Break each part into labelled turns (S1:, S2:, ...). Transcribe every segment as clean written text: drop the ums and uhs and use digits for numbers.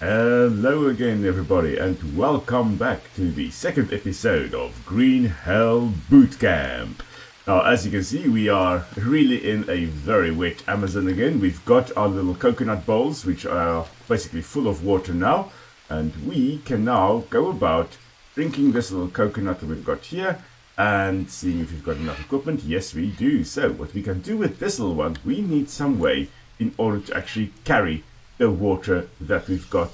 S1: Hello again everybody and welcome back to the second episode of Green Hell Bootcamp. Now as you can see we are really in a very wet Amazon again. We've got our little coconut bowls which are basically full of water now, and we can now go about drinking this little coconut that we've got here and seeing if we've got enough equipment. Yes we do. So what we can do with this little one, we need some way in order to actually carry the water that we've got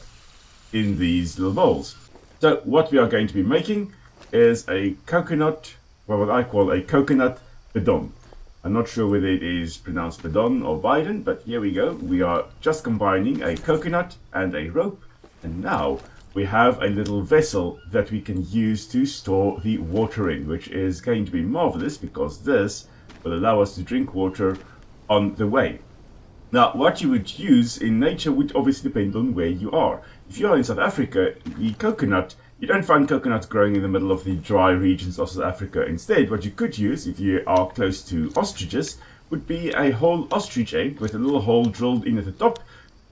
S1: in these little bowls. So what we are going to be making is a coconut, well, what I call a coconut bidon. I'm not sure whether it is pronounced bidon or bidon, but here we go. We are just combining a coconut and a rope, and now we have a little vessel that we can use to store the water in, which is going to be marvelous because this will allow us to drink water on the way. Now, what you would use in nature would obviously depend on where you are. If you are in South Africa, the coconut, you don't find coconuts growing in the middle of the dry regions of South Africa. Instead, what you could use, if you are close to ostriches, would be a whole ostrich egg with a little hole drilled in at the top,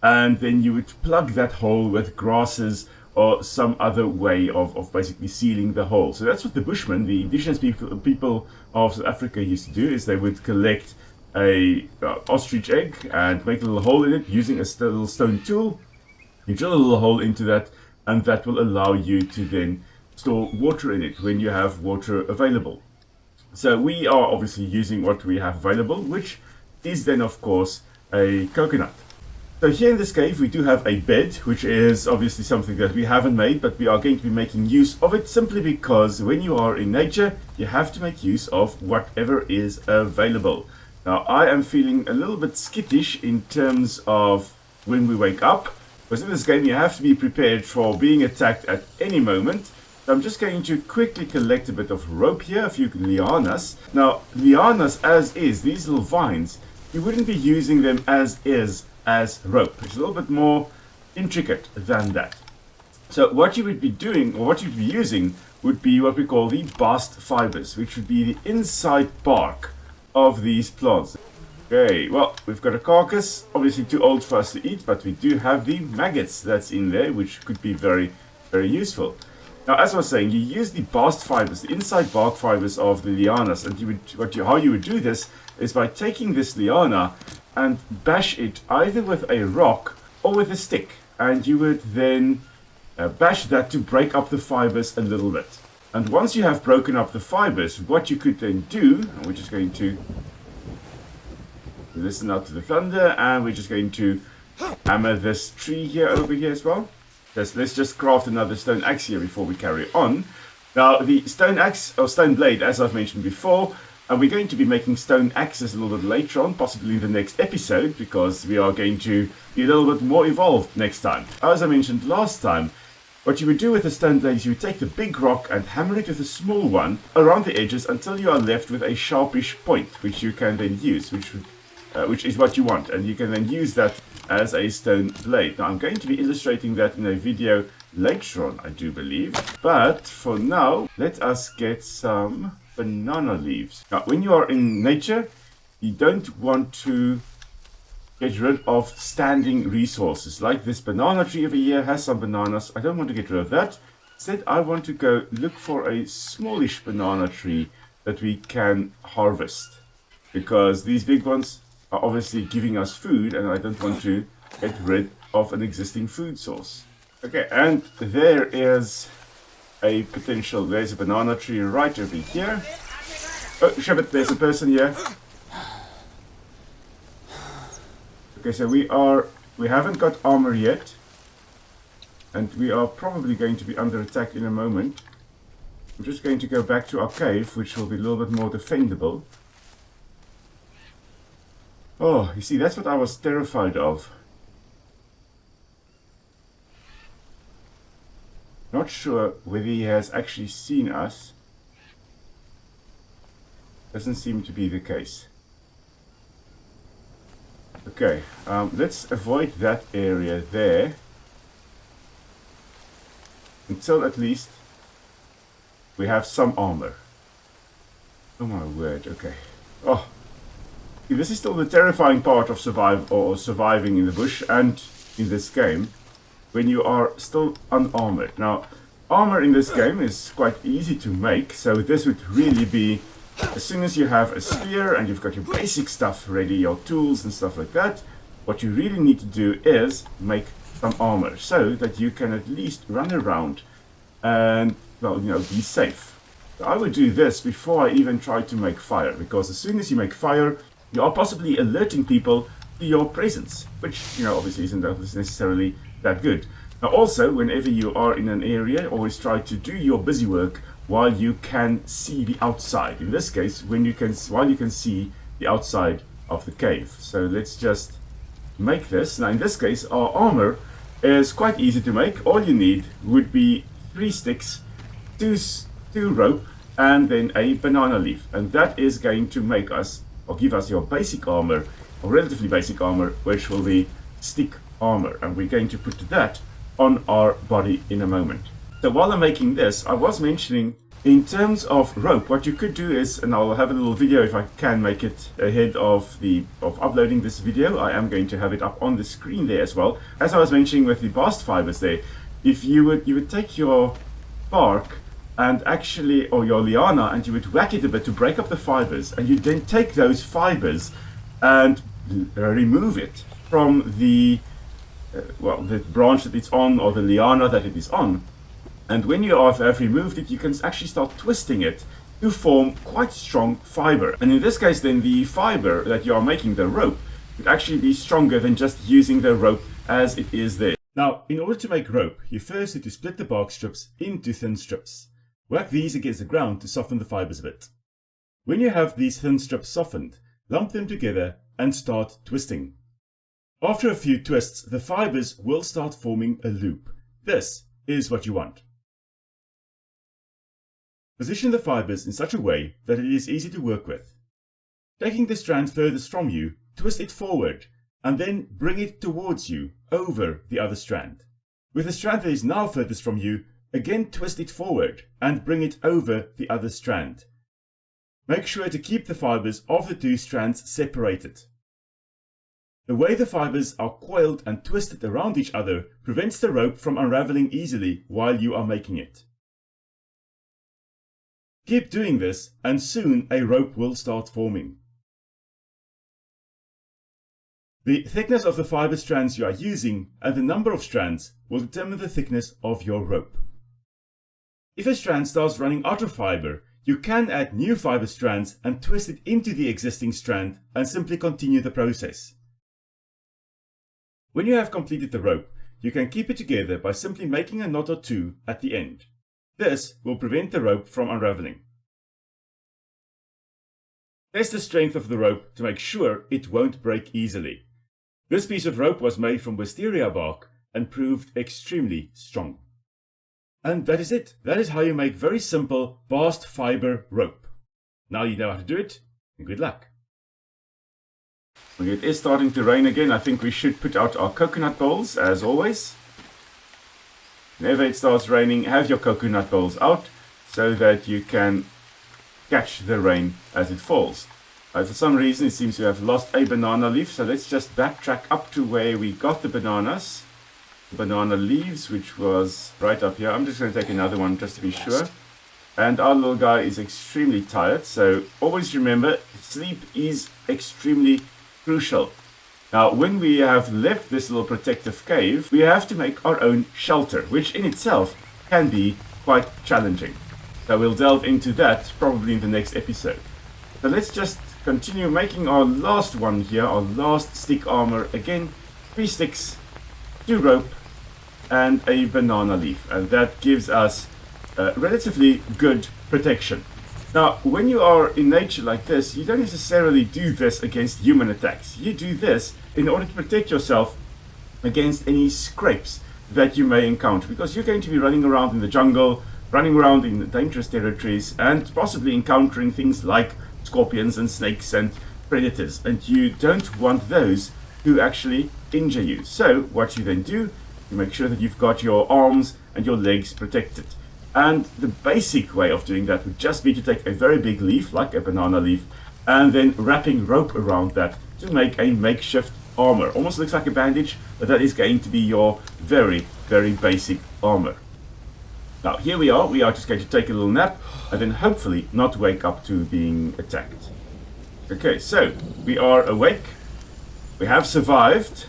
S1: and then you would plug that hole with grasses or some other way of basically sealing the hole. So that's what the Bushmen, the indigenous people of South Africa used to do, is they would collect a ostrich egg and make a little hole in it using a little stone tool. You drill a little hole into that, and that will allow you to then store water in it when you have water available. So we are obviously using what we have available, which is then of course a coconut. So here in this cave we do have a bed, which is obviously something that we haven't made, but we are going to be making use of it simply because when you are in nature you have to make use of whatever is available. Now I am feeling a little bit skittish in terms of when we wake up, because in this game you have to be prepared for being attacked at any moment. So I'm just going to quickly collect a bit of rope here, a few lianas. Now lianas as is, these little vines, you wouldn't be using them as is as rope. It's a little bit more intricate than that. So what you would be doing, or what you'd be using, would be what we call the bast fibers, which would be the inside bark of these plants. Okay, well, we've got a carcass, obviously too old for us to eat, but we do have the maggots that's in there, which could be very, very useful. Now, as I was saying, you use the bast fibers, the inside bark fibers of the lianas, and how you would do this is by taking this liana and bash it either with a rock or with a stick, and you would then bash that to break up the fibers a little bit. And once you have broken up the fibers, what you could then do, and we're just going to listen out to the thunder, and we're just going to hammer this tree here over here as well. Let's just craft another stone axe here before we carry on. Now the stone axe, or stone blade, as I've mentioned before, and we're going to be making stone axes a little bit later on, possibly in the next episode, because we are going to be a little bit more evolved next time. As I mentioned last time, what you would do with the stone blade is you would take the big rock and hammer it with a small one around the edges until you are left with a sharpish point, which you can then use, which is what you want, and you can then use that as a stone blade. Now I'm going to be illustrating that in a video later on, I do believe, but for now let us get some banana leaves. Now when you are in nature, you don't want to get rid of standing resources. Like this banana tree over here has some bananas. I don't want to get rid of that. Instead, I want to go look for a smallish banana tree that we can harvest, because these big ones are obviously giving us food, and I don't want to get rid of an existing food source. Okay, and there is a potential. There's a banana tree right over here. Oh, Shabbat, there's a person here. Okay, so we haven't got armor yet, and we are probably going to be under attack in a moment. I'm just going to go back to our cave, which will be a little bit more defendable. Oh, you see, that's what I was terrified of. Not sure whether he has actually seen us. Doesn't seem to be the case. Okay, let's avoid that area there until at least we have some armor. Oh my word, okay. Oh, this is still the terrifying part of surviving in the bush and in this game. when you are still unarmored. Now, armor in this game is quite easy to make, so this would really be as soon as you have a spear and you've got your basic stuff ready, your tools and stuff like that, what you really need to do is make some armor so that you can at least run around and, well, you know, be safe. So I would do this before I even try to make fire, because as soon as you make fire, you are possibly alerting people to your presence, which, you know, obviously isn't necessarily that good. Now also, whenever you are in an area, always try to do your busy work while you can see the outside. In this case, while you can see the outside of the cave. So let's just make this. Now in this case, our armor is quite easy to make. All you need would be 3 sticks, 2 rope, and then a banana leaf. And that is going to make us, or give us your basic armor, or relatively basic armor, which will be stick armor. And we're going to put that on our body in a moment. So while I'm making this, I was mentioning in terms of rope, what you could do is, and I'll have a little video if I can make it ahead of uploading this video. I am going to have it up on the screen there as well. As I was mentioning with the bast fibers there, if you would take your bark and actually, or your liana, and you would whack it a bit to break up the fibers, and you then take those fibers and remove it from the well, the branch that it's on, or the liana that it is on. And when you have removed it, you can actually start twisting it to form quite strong fiber. And in this case then, the fiber that you are making, the rope, would actually be stronger than just using the rope as it is there. Now, in order to make rope, you first need to split the bark strips into thin strips. Whack these against the ground to soften the fibers a bit. When you have these thin strips softened, lump them together and start twisting. After a few twists, the fibers will start forming a loop. This is what you want. Position the fibers in such a way that it is easy to work with. Taking the strand furthest from you, twist it forward, and then bring it towards you over the other strand. With the strand that is now furthest from you, again twist it forward and bring it over the other strand. Make sure to keep the fibers of the 2 strands separated. The way the fibers are coiled and twisted around each other prevents the rope from unraveling easily while you are making it. Keep doing this, and soon a rope will start forming. The thickness of the fiber strands you are using and the number of strands will determine the thickness of your rope. If a strand starts running out of fiber, you can add new fiber strands and twist it into the existing strand and simply continue the process. When you have completed the rope, you can keep it together by simply making a knot or 2 at the end. This will prevent the rope from unraveling. Test the strength of the rope to make sure it won't break easily. This piece of rope was made from wisteria bark and proved extremely strong. And that is it. That is how you make very simple bast fiber rope. Now you know how to do it, and good luck. It is starting to rain again. I think we should put out our coconut bowls as always. Whenever it starts raining, have your coconut bowls out so that you can catch the rain as it falls. For some reason it seems to have lost a banana leaf, so let's just backtrack up to where we got the bananas. The banana leaves, which was right up here. I'm just going to take another one just to be sure. And our little guy is extremely tired, so always remember, sleep is extremely crucial. Now, when we have left this little protective cave, we have to make our own shelter, which in itself can be quite challenging. So we'll delve into that probably in the next episode. So let's just continue making our last one here, our last stick armor. Again, 3 sticks, 2 rope, and a banana leaf. And that gives us relatively good protection. Now, when you are in nature like this, you don't necessarily do this against human attacks. You do this in order to protect yourself against any scrapes that you may encounter, because you're going to be running around in the jungle, running around in dangerous territories, and possibly encountering things like scorpions and snakes and predators, and you don't want those to actually injure you. So what you then do, you make sure that you've got your arms and your legs protected. And the basic way of doing that would just be to take a very big leaf, like a banana leaf, and then wrapping rope around that to make a makeshift armor. Almost looks like a bandage, but that is going to be your very, very basic armor. Now here we are just going to take a little nap and then hopefully not wake up to being attacked. Okay, so we are awake, we have survived,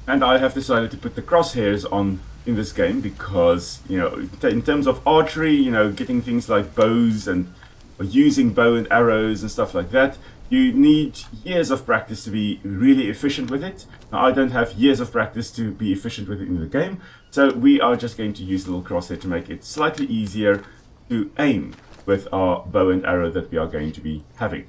S1: and I have decided to put the crosshairs on in this game because, you know, in terms of archery, you know, getting things like bows and using bow and arrows and stuff like that, you need years of practice to be really efficient with it. Now, I don't have years of practice to be efficient with it in the game, so we are just going to use the little crosshair to make it slightly easier to aim with our bow and arrow that we are going to be having.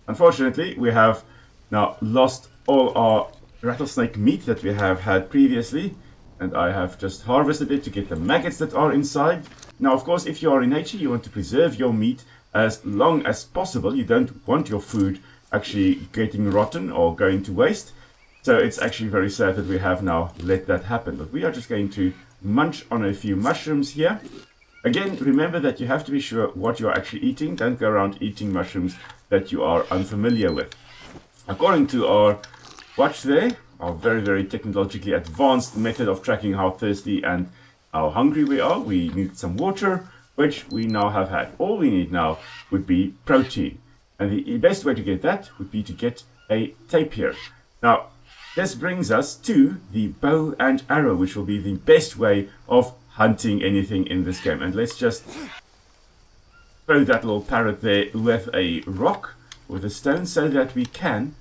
S1: Unfortunately, we have now lost all our rattlesnake meat that we have had previously, and I have just harvested it to get the maggots that are inside. Now, of course, if you are in nature, you want to preserve your meat as long as possible. You don't want your food actually getting rotten or going to waste. So it's actually very sad that we have now let that happen. But we are just going to munch on a few mushrooms here. Again, remember that you have to be sure what you're actually eating. Don't go around eating mushrooms that you are unfamiliar with. According to our watch there, our very, very technologically advanced method of tracking how thirsty and how hungry we are, we need some water, which we now have had. All we need now would be protein. And the best way to get that would be to get a tapir. Now, this brings us to the bow and arrow, which will be the best way of hunting anything in this game. And let's just throw that little parrot there with a rock, with a stone, so that we can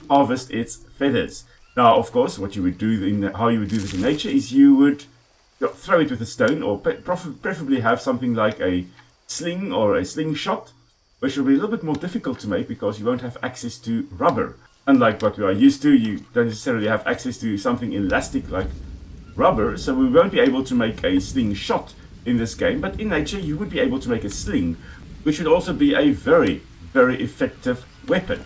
S1: harvest its feathers. Now, of course, what you would do, how you would do this in nature, is you would throw it with a stone, or preferably have something like a sling or a slingshot, which will be a little bit more difficult to make because you won't have access to rubber. Unlike what we are used to, you don't necessarily have access to something elastic like rubber, so we won't be able to make a slingshot in this game, but in nature you would be able to make a sling, which would also be a very, very effective weapon.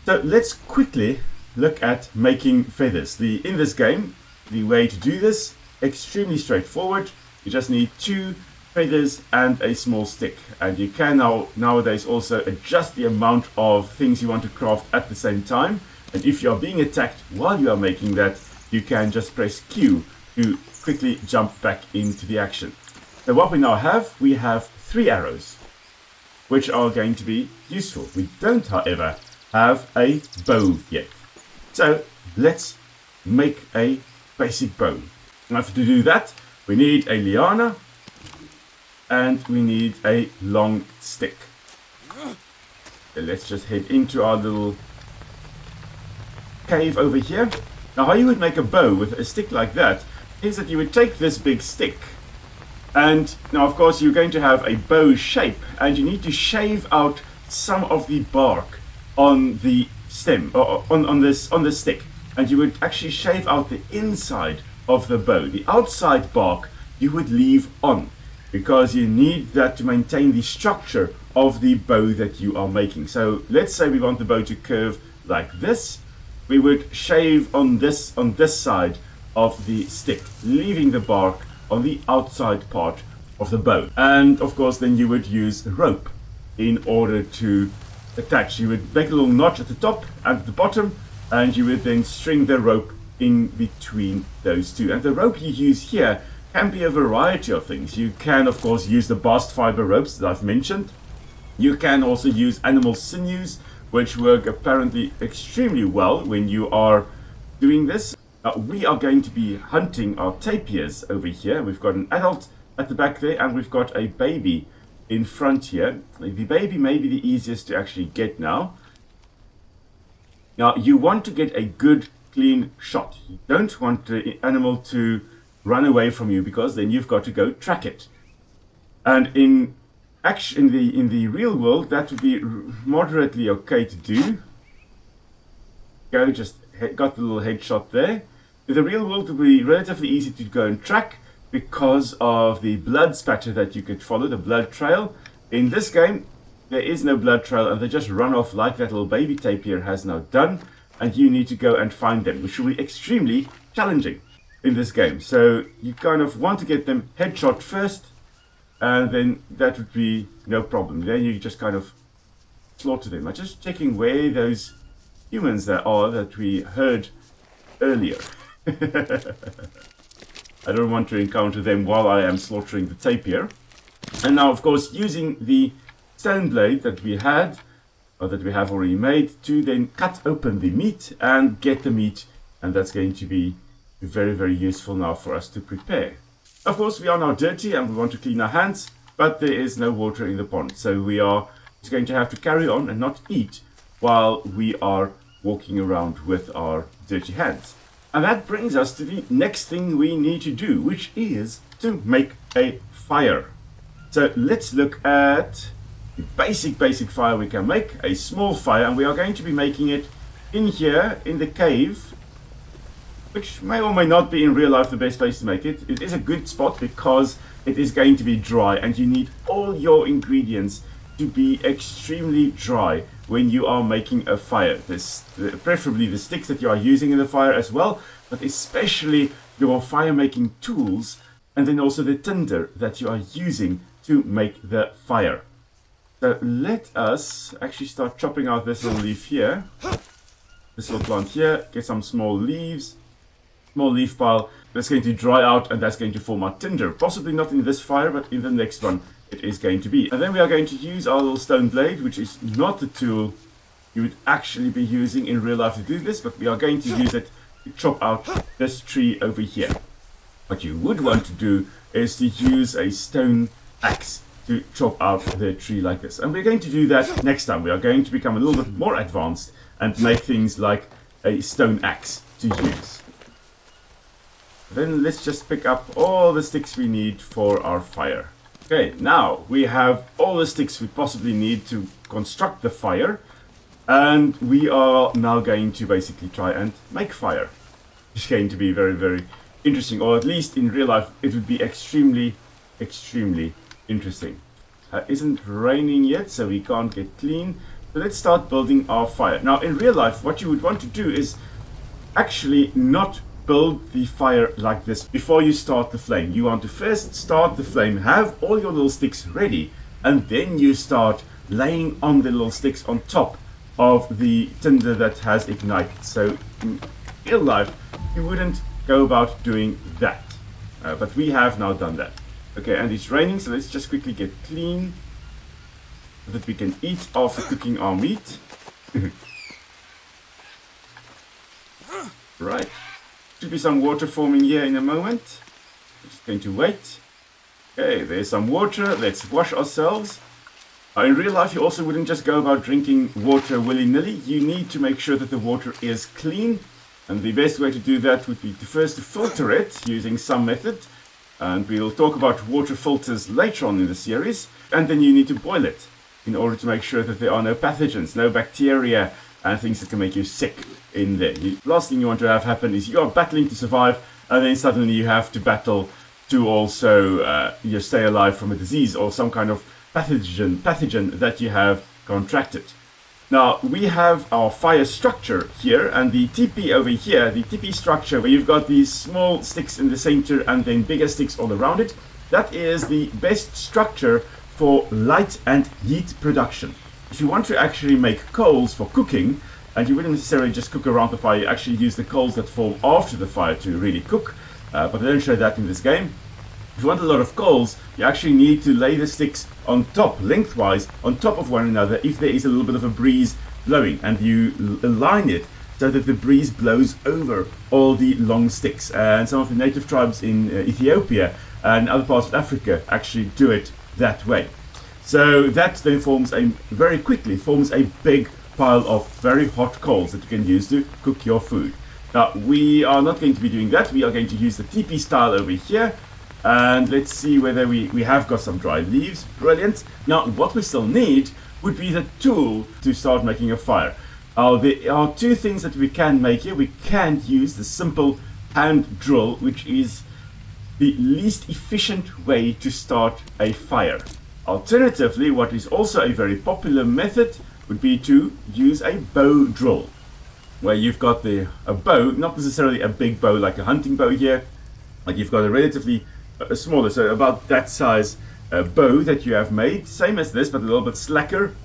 S1: So let's quickly look at making feathers. In this game, the way to do this, extremely straightforward. You just need 2 feathers and a small stick, and you can nowadays also adjust the amount of things you want to craft at the same time. And if you are being attacked while you are making that, you can just press Q to quickly jump back into the action. So what we now have, we have 3 arrows, which are going to be useful. We don't, however, have a bow yet. So let's make a basic bow. Now, to do that, we need a liana and we need a long stick. So let's just head into our little cave over here. Now, how you would make a bow with a stick like that is that you would take this big stick, and now, of course, you're going to have a bow shape, and you need to shave out some of the bark on the stem, or on this stick, and you would actually shave out the inside of the bow. The outside bark you would leave on, because you need that to maintain the structure of the bow that you are making. So let's say we want the bow to curve like this. We would shave on this side of the stick, leaving the bark on the outside part of the bow. And of course, then you would use rope in order to attach. You would make a little notch at the top and at the bottom, and you would then string the rope in between those two. And the rope you use here can be a variety of things. You can, of course, use the bast fiber ropes that I've mentioned. You can also use animal sinews, which work apparently extremely well when you are doing this. We are going to be hunting our tapirs over here. We've got an adult at the back there, and we've got a baby in front here. The baby may be the easiest to actually get now. Now, you want to get a good, clean shot. You don't want the animal to run away from you, because then you've got to go track it. And in the real world, that would be moderately okay to do. Just got the little headshot there. In the real world, it would be relatively easy to go and track because of the blood spatter that you could follow, the blood trail. In this game, there is no blood trail, and they just run off like that little baby tapir has now done, and you need to go and find them, which will be extremely challenging in this game. So you kind of want to get them headshot first, and then that would be no problem. Then you just kind of slaughter them. I'm just checking where those humans there are that we heard earlier. I don't want to encounter them while I am slaughtering the tapir. And now, of course, using the stone blade that we had, or that we have already made, to then cut open the meat and get the meat, and that's going to be very, very useful now for us to prepare. Of course, we are now dirty and we want to clean our hands, but there is no water in the pond, so we are just going to have to carry on and not eat while we are walking around with our dirty hands. And that brings us to the next thing we need to do, which is to make a fire. So let's look at the basic fire we can make, a small fire, and we are going to be making it in here in the cave, which may or may not be in real life the best place to make it. It is a good spot because it is going to be dry, and you need all your ingredients to be extremely dry when you are making a fire. Preferably the sticks that you are using in the fire as well, but especially your fire making tools, and then also the tinder that you are using to make the fire. So let us actually start chopping out this little leaf here, this little plant here, get some small leaves, small leaf pile. That's going to dry out, and that's going to form our tinder. Possibly not in this fire, but in the next one it is going to be. And then we are going to use our little stone blade, which is not the tool you would actually be using in real life to do this, but we are going to use it to chop out this tree over here. What you would want to do is to use a stone axe to chop out the tree like this. And we're going to do that next time. We are going to become a little bit more advanced and make things like a stone axe to use. Then let's just pick up all the sticks we need for our fire. Okay, now we have all the sticks we possibly need to construct the fire, and we are now going to basically try and make fire. It's going to be very, very interesting, or at least in real life it would be extremely interesting. Isn't raining yet, so we can't get clean. So let's start building our fire. Now in real life, what you would want to do is actually not build the fire like this before you start the flame. You want to first start the flame, have all your little sticks ready, and then you start laying on the little sticks on top of the tinder that has ignited. So in real life you wouldn't go about doing that, but we have now done that. Okay, and it's raining, so let's just quickly get clean so that we can eat after cooking our meat. Right. Should be some water forming here in a moment. I'm just going to wait. Okay, there's some water. Let's wash ourselves. In real life, you also wouldn't just go about drinking water willy-nilly. You need to make sure that the water is clean. And the best way to do that would be to first filter it using some method. And we'll talk about water filters later on in the series. And then you need to boil it in order to make sure that there are no pathogens, no bacteria, and things that can make you sick in there. The last thing you want to have happen is you are battling to survive, and then suddenly you have to battle to also stay alive from a disease or some kind of pathogen that you have contracted. Now we have our fire structure here, and the TP over here, the TP structure where you've got these small sticks in the center and then bigger sticks all around it. That is the best structure for light and heat production. If you want to actually make coals for cooking, and you wouldn't necessarily just cook around the fire, you actually use the coals that form after the fire to really cook, but I don't show that in this game. If you want a lot of coals, you actually need to lay the sticks on top, lengthwise, on top of one another if there is a little bit of a breeze blowing, and you align it so that the breeze blows over all the long sticks. And some of the native tribes in Ethiopia and other parts of Africa actually do it that way. So that then very quickly forms a big pile of very hot coals that you can use to cook your food. Now we are not going to be doing that. We are going to use the TP style over here, and let's see whether we have got some dry leaves. Brilliant. Now what we still need would be the tool to start making a fire. There are two things that we can make here. We can use the simple hand drill, which is the least efficient way to start a fire. Alternatively, what is also a very popular method would be to use a bow drill, where you've got a bow, not necessarily a big bow like a hunting bow here, but you've got a relatively smaller, so about that size bow that you have made, same as this, but a little bit slacker.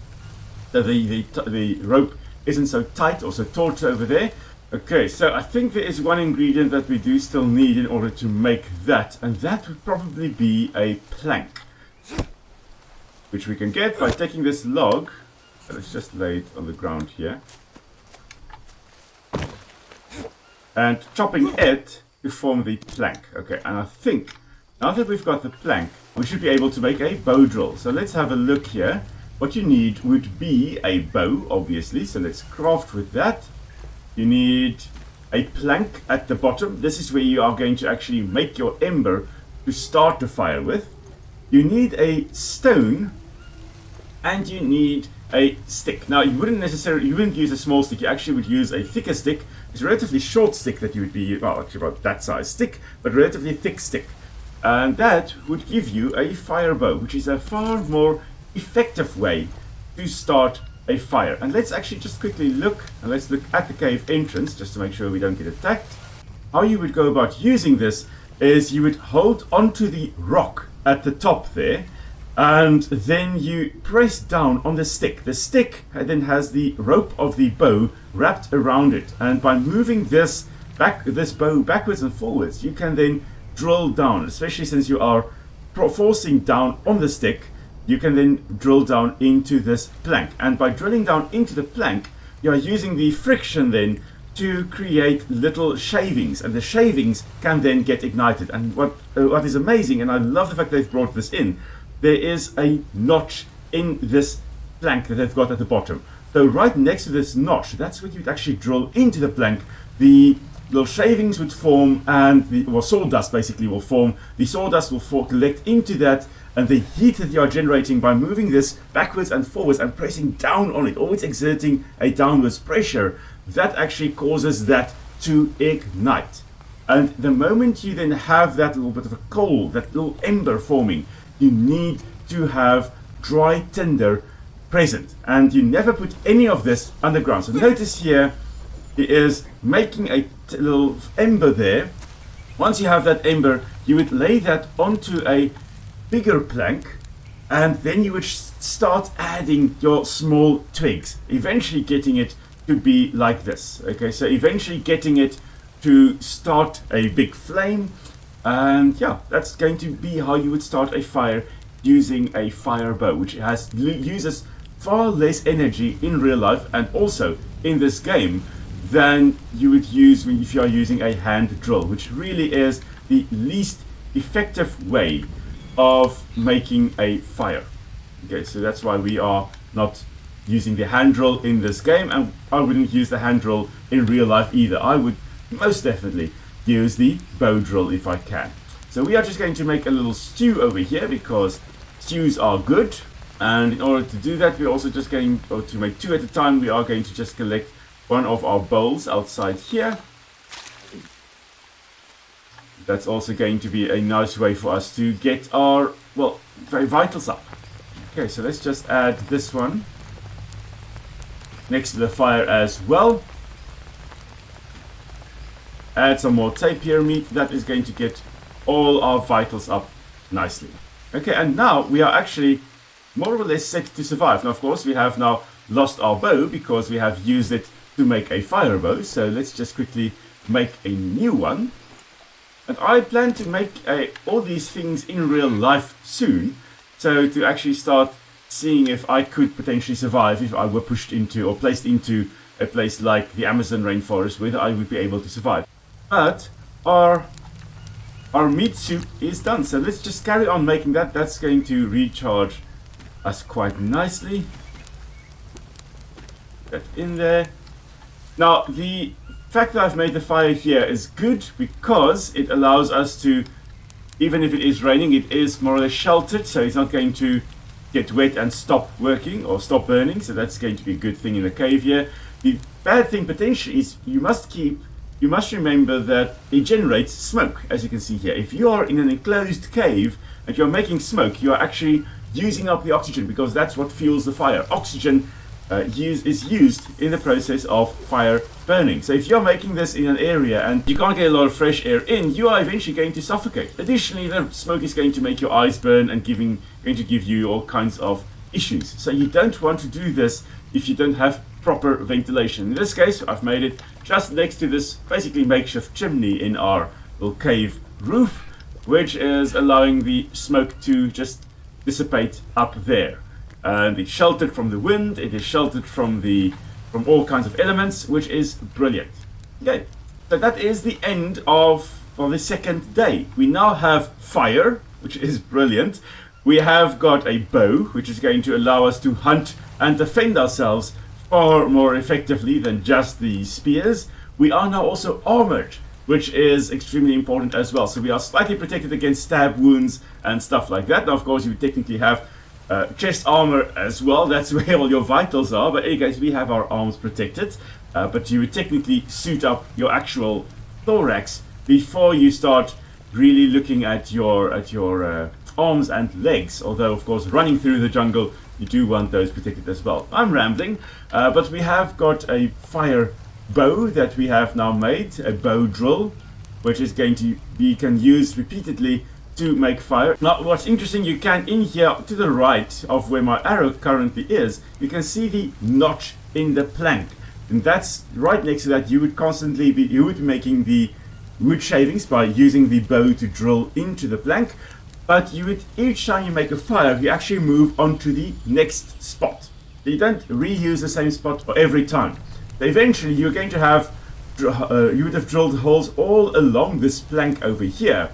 S1: So the rope isn't so tight or so taut over there. Okay, so I think there is one ingredient that we do still need in order to make that, and that would probably be a plank, which we can get by taking this log. Let's just lay it on the ground here and chopping it to form the plank. Okay, and I think now that we've got the plank, we should be able to make a bow drill. So let's have a look here. What you need would be a bow, obviously, so let's craft with that. You need a plank at the bottom. This is where you are going to actually make your ember to start the fire with. You need a stone and you need a stick. Now you wouldn't use a small stick, you actually would use a thicker stick. It's a relatively short stick that you would be, well, actually about that size stick, but relatively thick stick. And that would give you a fire bow, which is a far more effective way to start a fire. And let's actually just quickly look, and let's look at the cave entrance just to make sure we don't get attacked. How you would go about using this is you would hold onto the rock at the top there, and then you press down on the stick. The stick then has the rope of the bow wrapped around it, and by moving this bow backwards and forwards, you can then drill down, especially since you are forcing down on the stick. You can then drill down into this plank, and by drilling down into the plank, you are using the friction then to create little shavings, and the shavings can then get ignited. And what is amazing, and I love the fact they've brought this in, there is a notch in this plank that they've got at the bottom. So right next to this notch, that's where you'd actually drill into the plank. The little shavings would form, and the sawdust basically will form. The sawdust will collect into that, and the heat that you are generating by moving this backwards and forwards and pressing down on it, always exerting a downwards pressure, that actually causes that to ignite. And the moment you then have that little bit of a coal, that little ember forming, you need to have dry tinder present, and you never put any of this underground. So notice here it is making a little ember there. Once you have that ember, you would lay that onto a bigger plank, and then you would start adding your small twigs, eventually getting it to be like this. Okay, so eventually getting it to start a big flame, and yeah, that's going to be how you would start a fire using a fire bow, which uses far less energy in real life and also in this game than you would use if you are using a hand drill, which really is the least effective way of making a fire. Okay, so that's why we are not using the hand drill in this game, and I wouldn't use the hand drill in real life either. I would most definitely use the bow drill if I can. So we are just going to make a little stew over here because stews are good, and in order to do that, we're also just going to make two at a time. We are going to just collect one of our bowls outside here. That's also going to be a nice way for us to get our, well, vitals up. Okay, so let's just add this one next to the fire as well. Add some more tapir meat. That is going to get all our vitals up nicely. Okay, and now we are actually more or less set to survive. Now, of course, we have now lost our bow because we have used it to make a fire bow. So let's just quickly make a new one. And I plan to make all these things in real life soon. So to actually start seeing if I could potentially survive if I were pushed into or placed into a place like the Amazon rainforest, whether I would be able to survive. But our meat soup is done. So let's just carry on making that. That's going to recharge us quite nicely. Put that in there. Now the fact that I've made the fire here is good because it allows us to, even if it is raining, it is more or less sheltered, so it's not going to get wet and stop working or stop burning. So that's going to be a good thing in the cave here. The bad thing potentially is you must remember that it generates smoke, as you can see here. If you are in an enclosed cave and you're making smoke, you are actually using up the oxygen because that's what fuels the fire. Oxygen is used in the process of fire burning. So if you're making this in an area and you can't get a lot of fresh air in, you are eventually going to suffocate. Additionally, the smoke is going to make your eyes burn and going to give you all kinds of issues. So you don't want to do this if you don't have proper ventilation. In this case, I've made it just next to this basically makeshift chimney in our little cave roof, which is allowing the smoke to just dissipate up there. And it's sheltered from the wind, it is sheltered from all kinds of elements, which is brilliant. Okay, so that is the end of the second day. We now have fire, which is brilliant. We have got a bow, which is going to allow us to hunt and defend ourselves far more effectively than just the spears. We are now also armored, which is extremely important as well. So we are slightly protected against stab wounds and stuff like that. Now, of course, you technically have chest armor as well. That's where all your vitals are. But anyways, we have our arms protected. But you would technically suit up your actual thorax before you start really looking at your arms and legs. Although, of course, running through the jungle, you do want those protected as well. I'm rambling, but we have got a fire bow that we have now made, a bow drill, which is going to be used repeatedly to make fire. Now, what's interesting, you can, in here to the right of where my arrow currently is, you can see the notch in the plank. And that's right next to that. You would be making the wood shavings by using the bow to drill into the plank. But you would, each time you make a fire, you actually move on to the next spot. You don't reuse the same spot for every time. Eventually, you're going to have, you would have drilled holes all along this plank over here.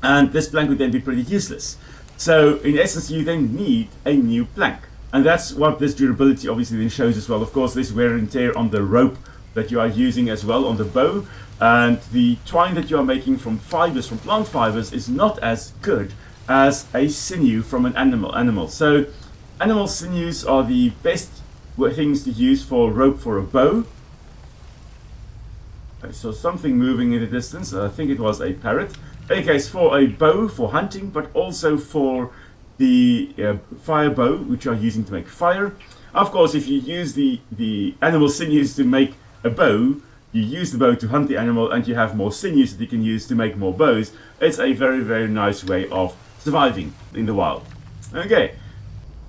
S1: And this plank would then be pretty useless. So, in essence, you then need a new plank. And that's what this durability obviously then shows as well. Of course, this wear and tear on the rope that you are using as well on the bow. And the twine that you are making from fibers, from plant fibers, is not as good as a sinew from an animal. So, animal sinews are the best things to use for rope for a bow. I saw something moving in the distance. I think it was a parrot. In any case, for a bow for hunting, but also for the fire bow, which you are using to make fire. Of course, if you use the animal sinews to make a bow, you use the bow to hunt the animal, and you have more sinews that you can use to make more bows. It's a very, very nice way of surviving in the wild. Okay.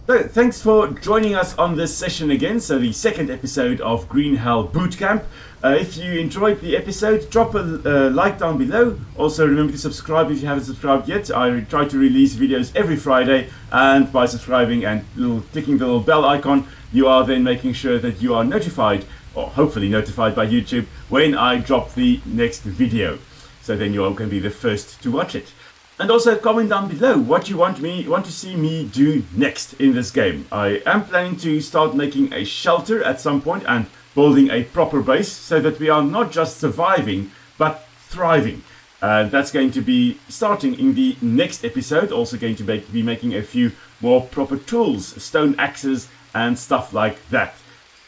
S1: So, thanks for joining us on this session again. So, the second episode of Green Hell Bootcamp. If you enjoyed the episode, drop a like down below. Also, remember to subscribe if you haven't subscribed yet. I try to release videos every Friday, and by subscribing and clicking the little bell icon, you are then making sure that you are notified, or hopefully notified by YouTube, when I drop the next video. So then you all can be the first to watch it. And also comment down below what you want to see me do next in this game. I am planning to start making a shelter at some point and building a proper base so that we are not just surviving but thriving. That's going to be starting in the next episode. Also going to be making a few more proper tools, stone axes and stuff like that.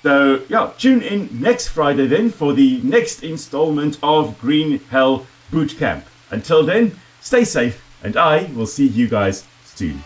S1: So yeah, tune in next Friday then for the next installment of Green Hell Bootcamp. Until then, stay safe, and I will see you guys soon.